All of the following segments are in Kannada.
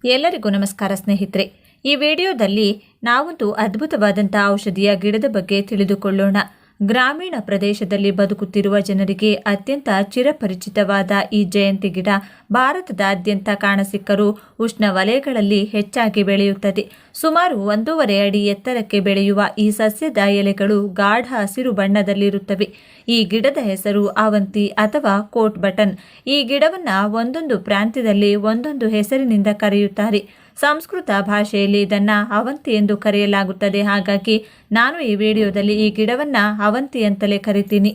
ಎಲ್ಲರಿಗೂ ನಮಸ್ಕಾರ ಸ್ನೇಹಿತರೆ. ಈ ವಿಡಿಯೋದಲ್ಲಿ ನಾವೊಂದು ಅದ್ಭುತವಾದಂಥ ಔಷಧಿಯ ಗಿಡದ ಬಗ್ಗೆ ತಿಳಿದುಕೊಳ್ಳೋಣ. ಗ್ರಾಮೀಣ ಪ್ರದೇಶದಲ್ಲಿ ಬದುಕುತ್ತಿರುವ ಜನರಿಗೆ ಅತ್ಯಂತ ಚಿರಪರಿಚಿತವಾದ ಈ ಜಯಂತಿ ಗಿಡ ಭಾರತದಾದ್ಯಂತ ಕಾಣಸಿಕ್ಕರೂ ಉಷ್ಣವಲಯಗಳಲ್ಲಿ ಹೆಚ್ಚಾಗಿ ಬೆಳೆಯುತ್ತದೆ. ಸುಮಾರು 1.5 ಅಡಿ ಎತ್ತರಕ್ಕೆ ಬೆಳೆಯುವ ಈ ಸಸ್ಯದ ಎಲೆಗಳು ಗಾಢ ಹಸಿರು ಬಣ್ಣದಲ್ಲಿರುತ್ತವೆ. ಈ ಗಿಡದ ಹೆಸರು ಅವಂತಿ ಅಥವಾ ಕೋಟ್ ಬಟನ್. ಈ ಗಿಡವನ್ನ ಒಂದೊಂದು ಪ್ರಾಂತ್ಯದಲ್ಲಿ ಒಂದೊಂದು ಹೆಸರಿನಿಂದ ಕರೆಯುತ್ತಾರೆ. ಸಂಸ್ಕೃತ ಭಾಷೆಯಲ್ಲಿ ಇದನ್ನ ಅವಂತಿ ಎಂದು ಕರೆಯಲಾಗುತ್ತದೆ. ಹಾಗಾಗಿ ನಾನು ಈ ವಿಡಿಯೋದಲ್ಲಿ ಈ ಗಿಡವನ್ನ ಅವಂತಿ ಅಂತಲೇ ಕರಿತೀನಿ.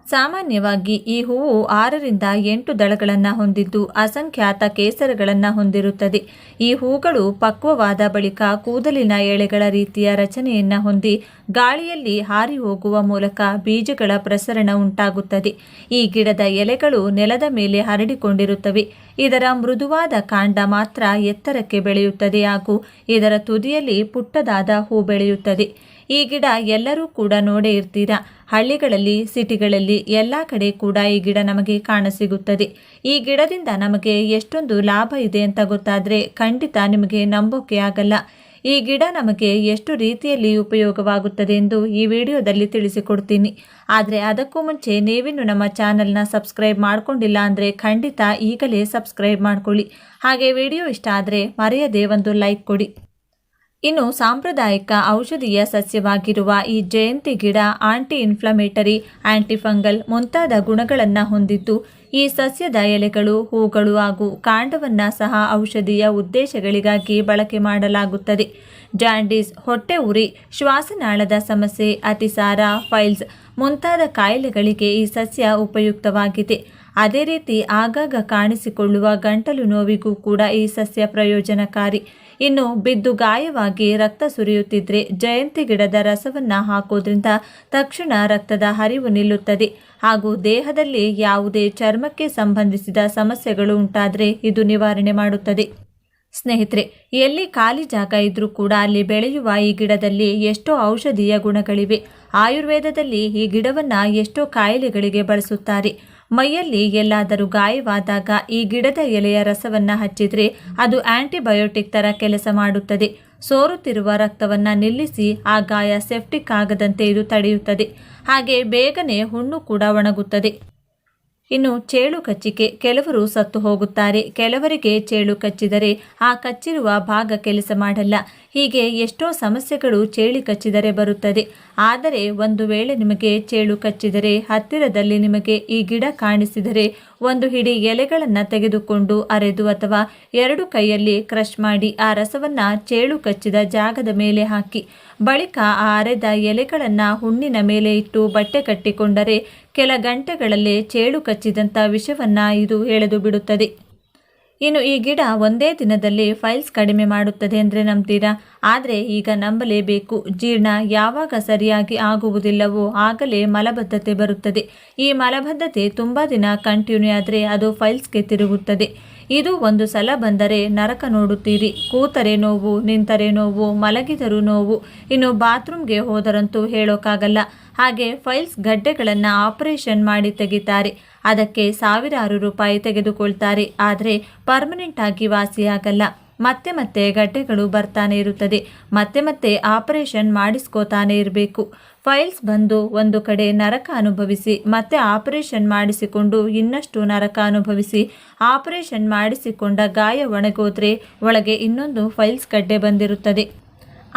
ಸಾಮಾನ್ಯವಾಗಿ ಈ ಹೂವು 6 ರಿಂದ 8 ದಳಗಳನ್ನು ಹೊಂದಿದ್ದು ಅಸಂಖ್ಯಾತ ಕೇಸರಗಳನ್ನು ಹೊಂದಿರುತ್ತದೆ. ಈ ಹೂಗಳು ಪಕ್ವವಾದ ಬಳಿಕ ಕೂದಲಿನ ಎಳೆಗಳ ರೀತಿಯ ರಚನೆಯನ್ನು ಹೊಂದಿ ಗಾಳಿಯಲ್ಲಿ ಹಾರಿ ಹೋಗುವ ಮೂಲಕ ಬೀಜಗಳ ಪ್ರಸರಣ ಉಂಟಾಗುತ್ತದೆ. ಈ ಗಿಡದ ಎಲೆಗಳು ನೆಲದ ಮೇಲೆ ಹರಡಿಕೊಂಡಿರುತ್ತವೆ. ಇದರ ಮೃದುವಾದ ಕಾಂಡ ಮಾತ್ರ ಎತ್ತರಕ್ಕೆ ಬೆಳೆಯುತ್ತದೆ ಹಾಗೂ ಇದರ ತುದಿಯಲ್ಲಿ ಪುಟ್ಟದಾದ ಹೂ ಬೆಳೆಯುತ್ತದೆ. ಈ ಗಿಡ ಎಲ್ಲರೂ ಕೂಡ ನೋಡೇ ಇರ್ತೀರಾ. ಹಳ್ಳಿಗಳಲ್ಲಿ, ಸಿಟಿಗಳಲ್ಲಿ ಎಲ್ಲ ಕಡೆ ಕೂಡ ಈ ಗಿಡ ನಮಗೆ ಕಾಣಸಿಗುತ್ತದೆ. ಈ ಗಿಡದಿಂದ ನಮಗೆ ಎಷ್ಟೊಂದು ಲಾಭ ಇದೆ ಅಂತ ಗೊತ್ತಾದರೆ ಖಂಡಿತ ನಿಮಗೆ ನಂಬೋಕೆ ಆಗಲ್ಲ. ಈ ಗಿಡ ನಮಗೆ ಎಷ್ಟು ರೀತಿಯಲ್ಲಿ ಉಪಯೋಗವಾಗುತ್ತದೆ ಎಂದು ಈ ವಿಡಿಯೋದಲ್ಲಿ ತಿಳಿಸಿಕೊಡ್ತೀನಿ. ಆದರೆ ಅದಕ್ಕೂ ಮುಂಚೆ ನೀವಿನ್ನು ನಮ್ಮ ಚಾನಲ್ನ ಸಬ್ಸ್ಕ್ರೈಬ್ ಮಾಡ್ಕೊಂಡಿಲ್ಲ ಅಂದರೆ ಖಂಡಿತ ಈಗಲೇ ಸಬ್ಸ್ಕ್ರೈಬ್ ಮಾಡ್ಕೊಳ್ಳಿ. ಹಾಗೆ ವಿಡಿಯೋ ಇಷ್ಟ ಆದರೆ ಮರೆಯದೆ ಒಂದು ಲೈಕ್ ಕೊಡಿ. ಇನ್ನು ಸಾಂಪ್ರದಾಯಿಕ ಔಷಧೀಯ ಸಸ್ಯವಾಗಿರುವ ಈ ಜಯಂತಿ ಗಿಡ ಆಂಟಿ ಇನ್ಫ್ಲಮೇಟರಿ, ಆಂಟಿಫಂಗಲ್ ಮುಂತಾದ ಗುಣಗಳನ್ನು ಹೊಂದಿದ್ದು ಈ ಸಸ್ಯದ ಎಲೆಗಳು, ಹೂಗಳು ಹಾಗೂ ಕಾಂಡವನ್ನು ಸಹ ಔಷಧೀಯ ಉದ್ದೇಶಗಳಿಗಾಗಿ ಬಳಕೆ ಮಾಡಲಾಗುತ್ತದೆ. ಜಾಂಡೀಸ್, ಹೊಟ್ಟೆ ಉರಿ, ಶ್ವಾಸನಾಳದ ಸಮಸ್ಯೆ, ಅತಿಸಾರ, ಫೈಲ್ಸ್ ಮುಂತಾದ ಕಾಯಿಲೆಗಳಿಗೆ ಈ ಸಸ್ಯ ಉಪಯುಕ್ತವಾಗಿದೆ. ಅದೇ ರೀತಿ ಆಗಾಗ ಕಾಣಿಸಿಕೊಳ್ಳುವ ಗಂಟಲು ನೋವಿಗೂ ಕೂಡ ಈ ಸಸ್ಯ ಪ್ರಯೋಜನಕಾರಿ. ಇನ್ನು ಬಿದ್ದು ಗಾಯವಾಗಿ ರಕ್ತ ಸುರಿಯುತ್ತಿದ್ರೆ ಜಯಂತಿ ಗಿಡದ ರಸವನ್ನು ಹಾಕೋದ್ರಿಂದ ತಕ್ಷಣ ರಕ್ತದ ಹರಿವು ನಿಲ್ಲುತ್ತದೆ ಹಾಗೂ ದೇಹದಲ್ಲಿ ಯಾವುದೇ ಚರ್ಮಕ್ಕೆ ಸಂಬಂಧಿಸಿದ ಸಮಸ್ಯೆಗಳು ಉಂಟಾದರೆ ಇದು ನಿವಾರಣೆ ಮಾಡುತ್ತದೆ. ಸ್ನೇಹಿತರೆ, ಎಲ್ಲಿ ಖಾಲಿ ಜಾಗ ಇದ್ರೂ ಕೂಡ ಅಲ್ಲಿ ಬೆಳೆಯುವ ಈ ಗಿಡದಲ್ಲಿ ಎಷ್ಟೋ ಔಷಧೀಯ ಗುಣಗಳಿವೆ. ಆಯುರ್ವೇದದಲ್ಲಿ ಈ ಗಿಡವನ್ನು ಎಷ್ಟೋ ಕಾಯಿಲೆಗಳಿಗೆ ಬಳಸುತ್ತಾರೆ. ಮೈಯಲ್ಲಿ ಎಲ್ಲಾದರೂ ಗಾಯವಾದಾಗ ಈ ಗಿಡದ ಎಲೆಯ ರಸವನ್ನು ಹಚ್ಚಿದರೆ ಅದು ಆಂಟಿಬಯೋಟಿಕ್ ಥರ ಕೆಲಸ ಮಾಡುತ್ತದೆ. ಸೋರುತ್ತಿರುವ ರಕ್ತವನ್ನು ನಿಲ್ಲಿಸಿ ಆ ಗಾಯ ಸೆಪ್ಟಿಕ್ ಆಗದಂತೆ ಇದು ತಡೆಯುತ್ತದೆ. ಹಾಗೆ ಬೇಗನೆ ಹುಣ್ಣು ಕೂಡ ಒಣಗುತ್ತದೆ. ಇನ್ನು ಚೇಳು ಕಚ್ಚಿಕೆ, ಕೆಲವರು ಸತ್ತು ಹೋಗುತ್ತಾರೆ. ಕೆಲವರಿಗೆ ಚೇಳು ಕಚ್ಚಿದರೆ ಆ ಕಚ್ಚಿರುವ ಭಾಗ ಕೆಲಸ ಮಾಡಲ್ಲ. ಹೀಗೆ ಎಷ್ಟೋ ಸಮಸ್ಯೆಗಳು ಚೇಳು ಕಚ್ಚಿದರೆ ಬರುತ್ತದೆ. ಆದರೆ ಒಂದು ವೇಳೆ ನಿಮಗೆ ಚೇಳು ಕಚ್ಚಿದರೆ ಹತ್ತಿರದಲ್ಲಿ ನಿಮಗೆ ಈ ಗಿಡ ಕಾಣಿಸಿದರೆ ಒಂದು ಹಿಡಿ ಎಲೆಗಳನ್ನು ತೆಗೆದುಕೊಂಡು ಅರೆದು ಅಥವಾ 2 ಕೈಯಲ್ಲಿ ಕ್ರಷ್ ಮಾಡಿ ಆ ರಸವನ್ನು ಚೇಳು ಕಚ್ಚಿದ ಜಾಗದ ಮೇಲೆ ಹಾಕಿ ಬಳಿಕ ಆ ಅರೆದ ಎಲೆಗಳನ್ನು ಹುಣ್ಣಿನ ಮೇಲೆ ಇಟ್ಟು ಬಟ್ಟೆ ಕಟ್ಟಿಕೊಂಡರೆ ಕೆಲ ಗಂಟೆಗಳಲ್ಲೇ ಚೇಳು ಕಚ್ಚಿದಂಥ ವಿಷವನ್ನು ಇದು ಎಳೆದು ಬಿಡುತ್ತದೆ. ಇನ್ನು ಈ ಗಿಡ ಒಂದೇ ದಿನದಲ್ಲಿ ಫೈಲ್ಸ್ ಕಡಿಮೆ ಮಾಡುತ್ತದೆ ಅಂದರೆ ನಂಬ್ತೀರಾ? ಆದರೆ ಈಗ ನಂಬಲೇಬೇಕು. ಜೀರ್ಣ ಯಾವಾಗ ಸರಿಯಾಗಿ ಆಗುವುದಿಲ್ಲವೋ ಆಗಲೇ ಮಲಬದ್ಧತೆ ಬರುತ್ತದೆ. ಈ ಮಲಬದ್ಧತೆ ತುಂಬ ದಿನ ಕಂಟಿನ್ಯೂ ಆದರೆ ಅದು ಫೈಲ್ಸ್ಗೆ ತಿರುಗುತ್ತದೆ. ಇದು ಒಂದು ಸಲ ಬಂದರೆ ನರಕ ನೋಡುತ್ತೀರಿ. ಕೂತರೆ ನೋವು, ನಿಂತರೆ ನೋವು, ಮಲಗಿದರೂ ನೋವು, ಇನ್ನು ಬಾತ್ರೂಮ್ಗೆ ಹೋದರಂತೂ ಹೇಳೋಕ್ಕಾಗಲ್ಲ. ಹಾಗೆ ಫೈಲ್ಸ್ ಗಡ್ಡೆಗಳನ್ನು ಆಪರೇಷನ್ ಮಾಡಿ ತೆಗಿತಾರೆ. ಅದಕ್ಕೆ ಸಾವಿರಾರು ರೂಪಾಯಿ ತೆಗೆದುಕೊಳ್ತಾರೆ. ಆದರೆ ಪರ್ಮನೆಂಟ್ ಆಗಿ ವಾಸಿಯಾಗಲ್ಲ. ಮತ್ತೆ ಮತ್ತೆ ಗಡ್ಡೆಗಳು ಬರ್ತಾನೆ ಇರುತ್ತದೆ. ಮತ್ತೆ ಮತ್ತೆ ಆಪರೇಷನ್ ಮಾಡಿಸ್ಕೋತಾನೆ ಇರಬೇಕು. ಫೈಲ್ಸ್ ಬಂದು ಒಂದು ಕಡೆ ನರಕ ಅನುಭವಿಸಿ ಮತ್ತೆ ಆಪರೇಷನ್ ಮಾಡಿಸಿಕೊಂಡು ಇನ್ನಷ್ಟು ನರಕ ಅನುಭವಿಸಿ ಆಪರೇಷನ್ ಮಾಡಿಸಿಕೊಂಡ ಗಾಯ ಒಣಗೋದ್ರೆ ಒಳಗೆ ಇನ್ನೊಂದು ಫೈಲ್ಸ್ ಗಡ್ಡೆ ಬಂದಿರುತ್ತದೆ.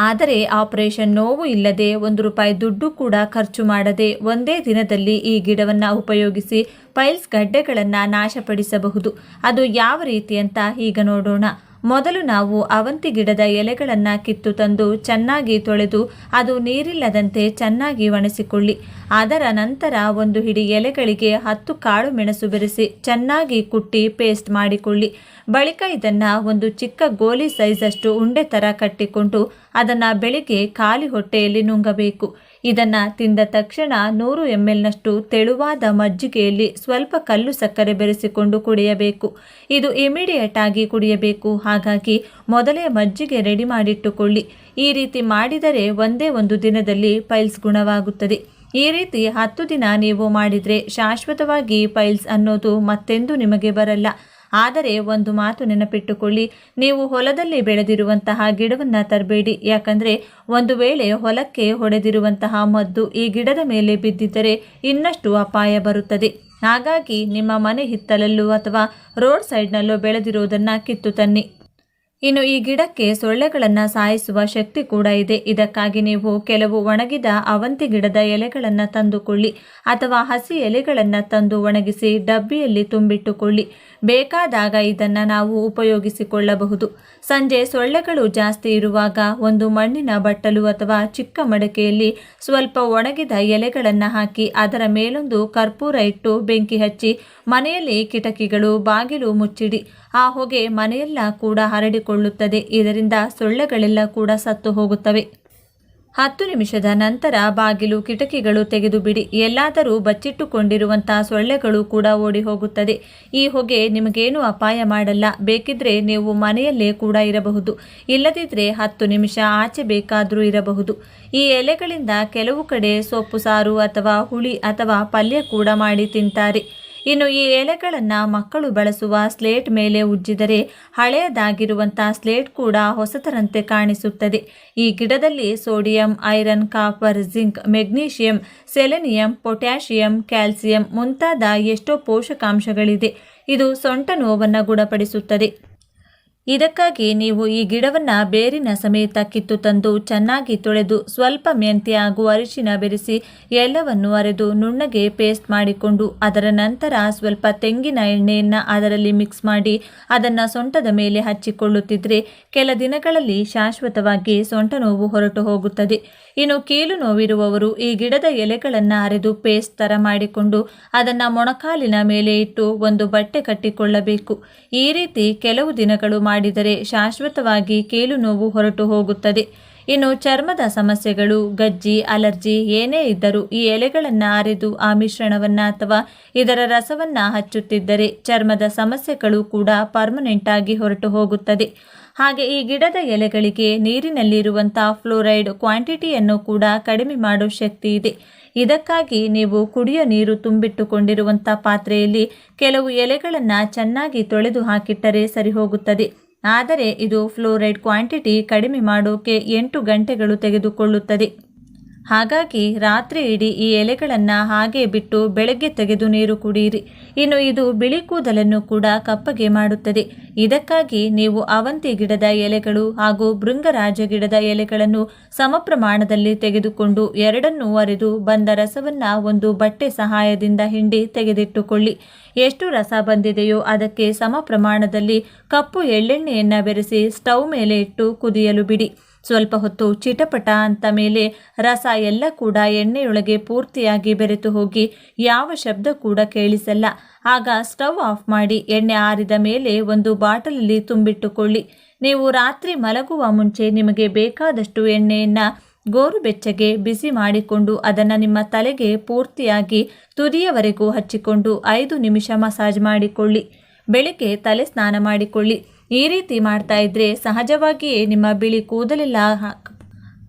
ಆದರೆ ಆಪರೇಷನ್ ನೋವು ಇಲ್ಲದೆ ₹1 ದುಡ್ಡು ಕೂಡ ಖರ್ಚು ಮಾಡದೆ ಒಂದೇ ದಿನದಲ್ಲಿ ಈ ಗಿಡವನ್ನು ಉಪಯೋಗಿಸಿ ಫೈಲ್ಸ್ ಗಡ್ಡೆಗಳನ್ನು ನಾಶಪಡಿಸಬಹುದು. ಅದು ಯಾವ ರೀತಿ ಅಂತ ಈಗ ನೋಡೋಣ. ಮೊದಲು ನಾವು ಅವಂತಿ ಗಿಡದ ಎಲೆಗಳನ್ನು ಕಿತ್ತು ತಂದು ಚೆನ್ನಾಗಿ ತೊಳೆದು ಅದು ನೀರಿಲ್ಲದಂತೆ ಚೆನ್ನಾಗಿ ಒಣಸಿಕೊಳ್ಳಿ. ಅದರ ನಂತರ ಒಂದು ಹಿಡಿ ಎಲೆಗಳಿಗೆ 10 ಕಾಳು ಮೆಣಸು ಬೆರೆಸಿ ಚೆನ್ನಾಗಿ ಕುಟ್ಟಿ ಪೇಸ್ಟ್ ಮಾಡಿಕೊಳ್ಳಿ. ಬಳಿಕ ಇದನ್ನು ಒಂದು ಚಿಕ್ಕ ಗೋಲಿ ಸೈಜಷ್ಟು ಉಂಡೆ ಥರ ಕಟ್ಟಿಕೊಂಡು ಅದನ್ನು ಬೆಳಿಗ್ಗೆ ಖಾಲಿ ಹೊಟ್ಟೆಯಲ್ಲಿ ನುಂಗಬೇಕು. ಇದನ್ನು ತಿಂದ ತಕ್ಷಣ 100 ml ತೆಳುವಾದ ಮಜ್ಜಿಗೆಯಲ್ಲಿ ಸ್ವಲ್ಪ ಕಲ್ಲು ಸಕ್ಕರೆ ಬೆರೆಸಿಕೊಂಡು ಕುಡಿಯಬೇಕು. ಇದು ಇಮಿಡಿಯೇಟ್ ಆಗಿ ಕುಡಿಯಬೇಕು. ಹಾಗಾಗಿ ಮೊದಲೇ ಮಜ್ಜಿಗೆ ರೆಡಿ ಮಾಡಿಟ್ಟುಕೊಳ್ಳಿ. ಈ ರೀತಿ ಮಾಡಿದರೆ ಒಂದೇ ಒಂದು ದಿನದಲ್ಲಿ ಪೈಲ್ಸ್ ಗುಣವಾಗುತ್ತದೆ. ಈ ರೀತಿ 10 ದಿನ ನೀವು ಮಾಡಿದರೆ ಶಾಶ್ವತವಾಗಿ ಪೈಲ್ಸ್ ಅನ್ನೋದು ಮತ್ತೆಂದೂ ನಿಮಗೆ ಬರಲ್ಲ. ಆದರೆ ಒಂದು ಮಾತು ನೆನಪಿಟ್ಟುಕೊಳ್ಳಿ, ನೀವು ಹೊಲದಲ್ಲಿ ಬೆಳೆದಿರುವಂತಹ ಗಿಡವನ್ನು ತರಬೇಡಿ. ಯಾಕಂದರೆ ಒಂದು ವೇಳೆ ಹೊಲಕ್ಕೆ ಹೊಡೆದಿರುವಂತಹ ಮದ್ದು ಈ ಗಿಡದ ಮೇಲೆ ಬಿದ್ದಿದ್ದರೆ ಇನ್ನಷ್ಟು ಅಪಾಯ ಬರುತ್ತದೆ. ಹಾಗಾಗಿ ನಿಮ್ಮ ಮನೆ ಹಿತ್ತಲಲ್ಲೂ ಅಥವಾ ರೋಡ್ ಸೈಡ್ನಲ್ಲೋ ಬೆಳೆದಿರುವುದನ್ನು ಕಿತ್ತು ತನ್ನಿ. ಇನ್ನು ಈ ಗಿಡಕ್ಕೆ ಸೊಳ್ಳೆಗಳನ್ನು ಸಾಯಿಸುವ ಶಕ್ತಿ ಕೂಡ ಇದೆ. ಇದಕ್ಕಾಗಿ ನೀವು ಕೆಲವು ಒಣಗಿದ ಅವಂತಿ ಗಿಡದ ಎಲೆಗಳನ್ನು ತಂದುಕೊಳ್ಳಿ ಅಥವಾ ಹಸಿ ಎಲೆಗಳನ್ನು ತಂದು ಒಣಗಿಸಿ ಡಬ್ಬಿಯಲ್ಲಿ ತುಂಬಿಟ್ಟುಕೊಳ್ಳಿ. ಬೇಕಾದಾಗ ಇದನ್ನು ನಾವು ಉಪಯೋಗಿಸಿಕೊಳ್ಳಬಹುದು. ಸಂಜೆ ಸೊಳ್ಳೆಗಳು ಜಾಸ್ತಿ ಇರುವಾಗ ಒಂದು ಮಣ್ಣಿನ ಬಟ್ಟಲು ಅಥವಾ ಚಿಕ್ಕ ಮಡಕೆಯಲ್ಲಿ ಸ್ವಲ್ಪ ಒಣಗಿದ ಎಲೆಗಳನ್ನು ಹಾಕಿ ಅದರ ಮೇಲೊಂದು ಕರ್ಪೂರ ಇಟ್ಟು ಬೆಂಕಿ ಹಚ್ಚಿ ಮನೆಯಲ್ಲಿ ಕಿಟಕಿಗಳು ಬಾಗಿಲು ಮುಚ್ಚಿಡಿ. ಆ ಹೊಗೆ ಮನೆಯೆಲ್ಲ ಕೂಡ ಹರಡಿಕೊಳ್ಳುತ್ತದೆ. ಇದರಿಂದ ಸೊಳ್ಳೆಗಳೆಲ್ಲ ಕೂಡ ಸತ್ತು ಹೋಗುತ್ತವೆ. 10 ನಿಮಿಷದ ನಂತರ ಬಾಗಿಲು ಕಿಟಕಿಗಳು ತೆಗೆದು ಬಿಡಿ. ಎಲ್ಲಾದರೂ ಬಚ್ಚಿಟ್ಟುಕೊಂಡಿರುವಂತಹ ಸೊಳ್ಳೆಗಳು ಕೂಡ ಓಡಿ ಹೋಗುತ್ತದೆ. ಈ ಹೊಗೆ ನಿಮಗೇನು ಅಪಾಯ ಮಾಡಲ್ಲ. ಬೇಕಿದ್ರೆ ನೀವು ಮನೆಯಲ್ಲೇ ಕೂಡ ಇರಬಹುದು, ಇಲ್ಲದಿದ್ದರೆ 10 ನಿಮಿಷ ಆಚೆ ಬೇಕಾದರೂ ಇರಬಹುದು. ಈ ಎಲೆಗಳಿಂದ ಕೆಲವು ಕಡೆ ಸೊಪ್ಪು ಸಾರು ಅಥವಾ ಹುಳಿ ಅಥವಾ ಪಲ್ಯ ಕೂಡ ಮಾಡಿ ತಿಂತಾರೆ. ಇನ್ನು ಈ ಎಲೆಗಳನ್ನು ಮಕ್ಕಳು ಬಳಸುವ ಸ್ಲೇಟ್ ಮೇಲೆ ಉಜ್ಜಿದರೆ ಹಳೆಯದಾಗಿರುವಂತಹ ಸ್ಲೇಟ್ ಕೂಡ ಹೊಸತರಂತೆ ಕಾಣಿಸುತ್ತದೆ. ಈ ಗಿಡದಲ್ಲಿ sodium, iron, copper, zinc, magnesium, selenium, potassium, calcium ಮುಂತಾದ ಎಷ್ಟೋ ಪೋಷಕಾಂಶಗಳಿದೆ. ಇದು ಸೊಂಟ ನೋವನ್ನು ಗುಣಪಡಿಸುತ್ತದೆ. ಇದಕ್ಕಾಗಿ ನೀವು ಈ ಗಿಡವನ್ನು ಬೇರಿನ ಸಮೇತ ಕಿತ್ತು ತಂದು ಚೆನ್ನಾಗಿ ತೊಳೆದು ಸ್ವಲ್ಪ ಮೆಂತ್ಯ ಹಾಗೂ ಅರಿಶಿನ ಬೆರೆಸಿ ಎಲ್ಲವನ್ನು ಅರೆದು ನುಣ್ಣಗೆ ಪೇಸ್ಟ್ ಮಾಡಿಕೊಂಡು ಅದರ ನಂತರ ಸ್ವಲ್ಪ ತೆಂಗಿನ ಎಣ್ಣೆಯನ್ನು ಅದರಲ್ಲಿ ಮಿಕ್ಸ್ ಮಾಡಿ ಅದನ್ನು ಸೊಂಟದ ಮೇಲೆ ಹಚ್ಚಿಕೊಳ್ಳುತ್ತಿದ್ದರೆ ಕೆಲ ದಿನಗಳಲ್ಲಿ ಶಾಶ್ವತವಾಗಿ ಸೊಂಟ ನೋವು ಹೊರಟು ಹೋಗುತ್ತದೆ. ಇನ್ನು ಕೀಲು ನೋವಿರುವವರು ಈ ಗಿಡದ ಎಲೆಗಳನ್ನು ಅರೆದು ಪೇಸ್ಟ್ ಥರ ಮಾಡಿಕೊಂಡು ಅದನ್ನು ಮೊಣಕಾಲಿನ ಮೇಲೆ ಇಟ್ಟು ಒಂದು ಬಟ್ಟೆ ಕಟ್ಟಿಕೊಳ್ಳಬೇಕು. ಈ ರೀತಿ ಕೆಲವು ದಿನಗಳು ಮಾಡಿದರೆ ಶಾಶ್ವತವಾಗಿ ಕೀಲು ನೋವು ಹೊರಟು ಹೋಗುತ್ತದೆ. ಇನ್ನು ಚರ್ಮದ ಸಮಸ್ಯೆಗಳು, ಗಜ್ಜಿ, ಅಲರ್ಜಿ ಏನೇ ಇದ್ದರೂ ಈ ಎಲೆಗಳನ್ನು ಅರೆದು ಆ ಮಿಶ್ರಣವನ್ನು ಅಥವಾ ಇದರ ರಸವನ್ನು ಹಚ್ಚುತ್ತಿದ್ದರೆ ಚರ್ಮದ ಸಮಸ್ಯೆಗಳು ಕೂಡ ಪರ್ಮನೆಂಟ್ ಆಗಿ ಹೊರಟು ಹೋಗುತ್ತದೆ. ಹಾಗೆ ಈ ಗಿಡದ ಎಲೆಗಳಿಗೆ ನೀರಿನಲ್ಲಿರುವಂಥ ಫ್ಲೋರೈಡ್ ಕ್ವಾಂಟಿಟಿಯನ್ನು ಕೂಡ ಕಡಿಮೆ ಮಾಡೋ ಶಕ್ತಿ ಇದೆ. ಇದಕ್ಕಾಗಿ ನೀವು ಕುಡಿಯೋ ನೀರು ತುಂಬಿಟ್ಟುಕೊಂಡಿರುವಂಥ ಪಾತ್ರೆಯಲ್ಲಿ ಕೆಲವು ಎಲೆಗಳನ್ನು ಚೆನ್ನಾಗಿ ತೊಳೆದು ಹಾಕಿಟ್ಟರೆ ಸರಿ ಹೋಗುತ್ತದೆ. ಆದರೆ ಇದು ಫ್ಲೋರೈಡ್ ಕ್ವಾಂಟಿಟಿ ಕಡಿಮೆ ಮಾಡೋಕೆ 8 ಗಂಟೆಗಳು ತೆಗೆದುಕೊಳ್ಳುತ್ತದೆ. ಹಾಗಾಗಿ ರಾತ್ರಿ ಇಡೀ ಈ ಎಲೆಗಳನ್ನು ಹಾಗೆ ಬಿಟ್ಟು ಬೆಳಗ್ಗೆ ತೆಗೆದು ನೀರು ಕುಡಿಯಿರಿ. ಇನ್ನು ಇದು ಬಿಳಿ ಕೂದಲನ್ನು ಕೂಡ ಕಪ್ಪಗೆ ಮಾಡುತ್ತದೆ. ಇದಕ್ಕಾಗಿ ನೀವು ಅವಂತಿ ಗಿಡದ ಎಲೆಗಳು ಹಾಗೂ ಭೃಂಗರಾಜ ಗಿಡದ ಎಲೆಗಳನ್ನು ಸಮ ಪ್ರಮಾಣದಲ್ಲಿ ತೆಗೆದುಕೊಂಡು ಎರಡನ್ನೂ ಅರೆದು ಬಂದ ರಸವನ್ನು ಒಂದು ಬಟ್ಟೆ ಸಹಾಯದಿಂದ ಹಿಂಡಿ ತೆಗೆದಿಟ್ಟುಕೊಳ್ಳಿ. ಎಷ್ಟು ರಸ ಬಂದಿದೆಯೋ ಅದಕ್ಕೆ ಸಮ ಪ್ರಮಾಣದಲ್ಲಿ ಕಪ್ಪು ಎಳ್ಳೆಣ್ಣೆಯನ್ನು ಬೆರೆಸಿ ಸ್ಟವ್ ಮೇಲೆ ಇಟ್ಟು ಕುದಿಯಲು ಬಿಡಿ. ಸ್ವಲ್ಪ ಹೊತ್ತು ಚಿಟಪಟ ಅಂತ ಮೇಲೆ ರಸ ಎಲ್ಲ ಕೂಡ ಎಣ್ಣೆಯೊಳಗೆ ಪೂರ್ತಿಯಾಗಿ ಬೆರೆತು ಹೋಗಿ ಯಾವ ಶಬ್ದ ಕೂಡ ಕೇಳಿಸಲ್ಲ. ಆಗ ಸ್ಟವ್ ಆಫ್ ಮಾಡಿ ಎಣ್ಣೆ ಆರಿದ ಮೇಲೆ ಒಂದು ಬಾಟಲಲ್ಲಿ ತುಂಬಿಟ್ಟುಕೊಳ್ಳಿ. ನೀವು ರಾತ್ರಿ ಮಲಗುವ ಮುಂಚೆ ನಿಮಗೆ ಬೇಕಾದಷ್ಟು ಎಣ್ಣೆಯನ್ನು ಗೋರುಬೆಚ್ಚಗೆ ಬಿಸಿ ಮಾಡಿಕೊಂಡು ಅದನ್ನು ನಿಮ್ಮ ತಲೆಗೆ ಪೂರ್ತಿಯಾಗಿ ತುದಿಯವರೆಗೂ ಹಚ್ಚಿಕೊಂಡು 5 ನಿಮಿಷ ಮಸಾಜ್ ಮಾಡಿಕೊಳ್ಳಿ. ಬೆಳಿಗ್ಗೆ ತಲೆ ಸ್ನಾನ ಮಾಡಿಕೊಳ್ಳಿ. ಈ ರೀತಿ ಮಾಡ್ತಾ ಇದ್ರೆ ಸಹಜವಾಗಿಯೇ ನಿಮ್ಮ ಬಿಳಿ ಕೂದಲೆಲ್ಲ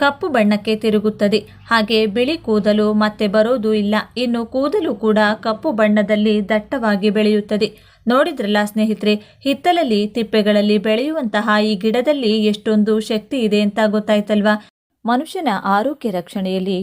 ಕಪ್ಪು ಬಣ್ಣಕ್ಕೆ ತಿರುಗುತ್ತದೆ. ಹಾಗೆ ಬಿಳಿ ಕೂದಲು ಮತ್ತೆ ಬರೋದು ಇಲ್ಲ. ಇನ್ನು ಕೂದಲು ಕೂಡ ಕಪ್ಪು ಬಣ್ಣದಲ್ಲಿ ದಟ್ಟವಾಗಿ ಬೆಳೆಯುತ್ತದೆ. ನೋಡಿದ್ರಲ್ಲ ಸ್ನೇಹಿತರೆ, ಹಿತ್ತಲಲ್ಲಿ ತಿಪ್ಪೆಗಳಲ್ಲಿ ಬೆಳೆಯುವಂತಹ ಈ ಗಿಡದಲ್ಲಿ ಎಷ್ಟೊಂದು ಶಕ್ತಿ ಇದೆ ಅಂತ ಗೊತ್ತಾಯ್ತಲ್ವಾ? ಮನುಷ್ಯನ ಆರೋಗ್ಯ ರಕ್ಷಣೆಯಲ್ಲಿ